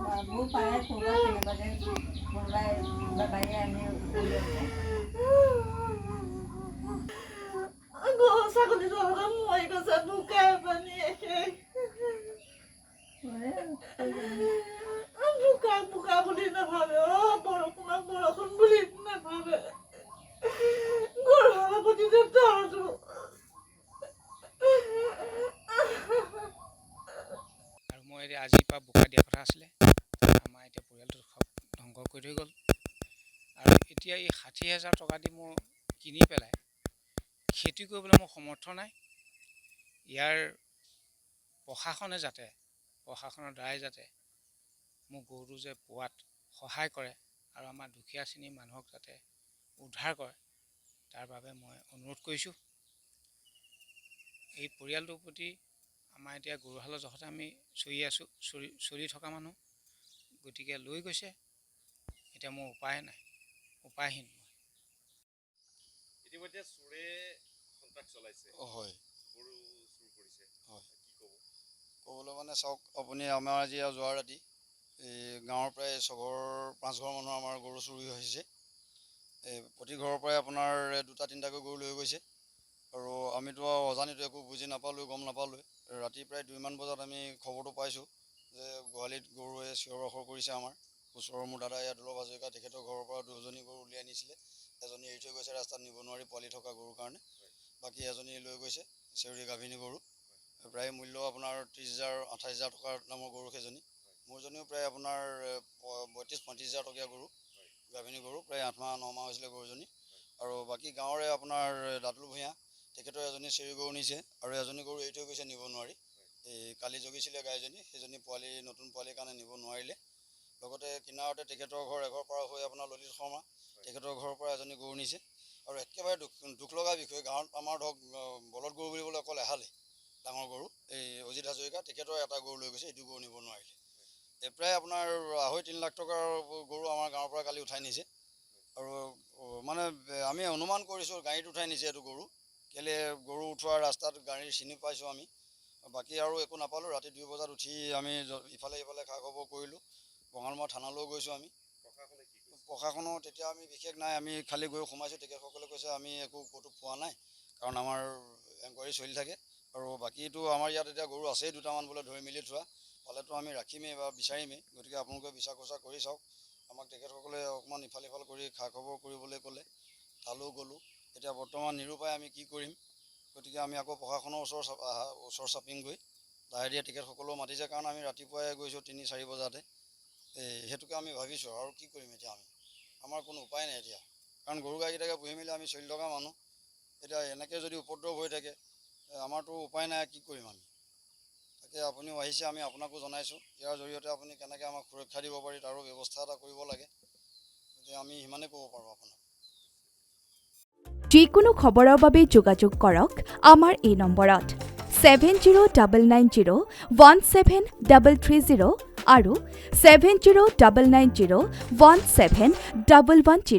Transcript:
Babu pakai surat sebagai mulai berbayar ni. Aku di dalam mau ikut buka apa nih? Buka beli nama borokun beli nama. Guru aku tidak tahu. আৰু মই এতিয়া আজিৰ পৰা বোকা দিয়া কথা আছিলে আমাৰ এতিয়া পৰিয়ালটো ধ্বংস কৰি থৈ গ'ল আৰু এতিয়া এই ৬০,০০০ টকা দি মই কিনি পেলাই খেতি কৰিবলৈ মোৰ সমৰ্থ নাই ইয়াৰ প্ৰশাসনৰ দ্বাৰাই যাতে মোক গৰুটো যে পোৱাত সহায় কৰে আৰু আমাৰ দুখীয়া শ্ৰেণীৰ মানুহক যাতে উদ্ধাৰ কৰে তাৰ বাবে মই অনুৰোধ কৰিছোঁ এই পৰিয়ালটোৰ প্ৰতি আমাৰ এতিয়া গৰুহালৰ জহতে আমি চলি থকা মানুহ গতিকে লৈ গৈছে এতিয়া মোৰ উপায়হীন ইতিমধ্যে চোৰে সন্ত্ৰাস চলাইছে হয় গৰু চুৰ কৰিছে হয় কি ক'ব ক'বলৈ মানে চাওক আপুনি আমাৰ আজি যোৱা ৰাতি এই গাঁৱৰ প্ৰায় 5 ঘৰ মানুহৰ আমাৰ গৰু চুৰি হৈছে প্ৰতি ঘৰৰ পৰাই আপোনাৰ 2-3টাকৈ গৰু লৈ গৈছে আৰু আমিতো অজানিতো একো বুজি নাপালোঁ গম নাপালোঁ ৰাতি প্ৰায় 2মান বজাত আমি খবৰটো পাইছোঁ যে গোহালিত গৰুৱে চিঞৰ বাখৰ কৰিছে আমাৰ ওচৰৰ মোৰ দাদা ইয়াত দুলভ হাজৰিকা তেখেতৰ ঘৰৰ পৰা 2জনী গৰু উলিয়াই নিছিলে এজনী এৰি থৈ গৈছে ৰাস্তাত নিব নোৱাৰি পোৱালি থকা গৰুৰ কাৰণে বাকী এজনী লৈ গৈছে চেউৰী গাভিনী গৰু প্ৰায় মূল্য আপোনাৰ 30,000-28,000 টকাৰ দামৰ গৰু সেইজনী মোৰজনীও প্ৰায় আপোনাৰ 32-35,000 টকীয়া গৰু গাভিনী গৰু প্ৰায় 8 মাহ 9 মাহ হৈছিলে গৰুজনী আৰু বাকী গাঁৱৰে আপোনাৰ দাদুল ভূঞা তেখেতৰ এজনী চেউৰী গৰু নিছে আৰু এজনী গৰু এৰি থৈ গৈছে নিব নোৱাৰি এই কালি জগিছিলে গাইজনী সেইজনী নতুন পোৱালিৰ কাৰণে নিব নোৱাৰিলে লগতে কিনাৰতে তেখেতৰ ঘৰ এঘৰ পাৰ হৈ আপোনাৰ ললিত শৰ্মা তেখেতৰ ঘৰৰ পৰা এজনী গৰু নিছে আৰু একেবাৰে দুখ লগা বিষয় গাঁৱত আমাৰ ধৰক বলদ গৰু বুলিবলৈ অকল এহালে ডাঙৰ গৰু এই অজিত হাজৰিকা তেখেতৰ এটা গৰু লৈ গৈছে এইটো গৰু নিব নোৱাৰিলে প্ৰায় আপোনাৰ 2.5-3 লাখ টকাৰ গৰু আমাৰ গাঁৱৰ পৰা কালি উঠাই নিছে আৰু মানে আমি অনুমান কৰিছোঁ গাড়ীত উঠাই নিছে এইটো গৰু কেলে গৰু উঠোৱা ৰাস্তাত গাড়ী চিনি পাইছোঁ আমি বাকী আৰু একো নাপালোঁ ৰাতি 2 বজাত উঠি আমি ইফালে খা খবৰ কৰিলোঁ বঙালমৰা থানালৈ গৈছোঁ আমি প্ৰশাসনৰ তেতিয়া আমি বিশেষ নাই আমি খালি গৈ সোমাইছোঁ তেখেতসকলে কৈছে আমি একো ক'তো পোৱা নাই কাৰণ আমাৰ এনকুৱাৰী চলি থাকে আৰু বাকীটো আমাৰ ইয়াত এতিয়া গৰু আছেই 2টামান বোলে ধৰি মেলি থোৱা পালেতো আমি ৰাখিমেই বা বিচাৰিমেই গতিকে আপোনালোকে বিচাৰ খোঁচা কৰি চাওক আমাক তেখেতসকলে অকণমান ইফাল কৰি খা খবৰ কৰিবলৈ ক'লে তালৈও গ'লোঁ এতিয়া বৰ্তমান নিৰুপায় আমি কি কৰিম গতিকে আমি আকৌ প্ৰশাসনৰ ওচৰ চাপিমগৈ লাহে দিয়ে তেখেতসকলেও মাতিছে কাৰণ আমি ৰাতিপুৱাই গৈছোঁ 3-4 বজাতে সেইটোকে আমি ভাবিছোঁ আৰু কি কৰিম এতিয়া আমি আমাৰ কোনো উপায় নাই এতিয়া কাৰণ গৰু গাইকেইটাকে পুহি মেলি আমি চলি থকা মানুহ এতিয়া এনেকৈ যদি উপদ্ৰৱ হৈ থাকে আমাৰতো উপায় নাই কি কৰিম আমি তাকে আপুনিও আহিছে আমি আপোনাকো জনাইছোঁ ইয়াৰ জৰিয়তে আপুনি কেনেকৈ আমাক সুৰক্ষা দিব পাৰি তাৰো ব্যৱস্থা এটা কৰিব লাগে গতিকে আমি সিমানেই ক'ব পাৰোঁ আপোনাক যিকোনো খবৰৰ বাবে যোগাযোগ কৰক আমাৰ এই নম্বৰত 7099017330 আৰু 7099017110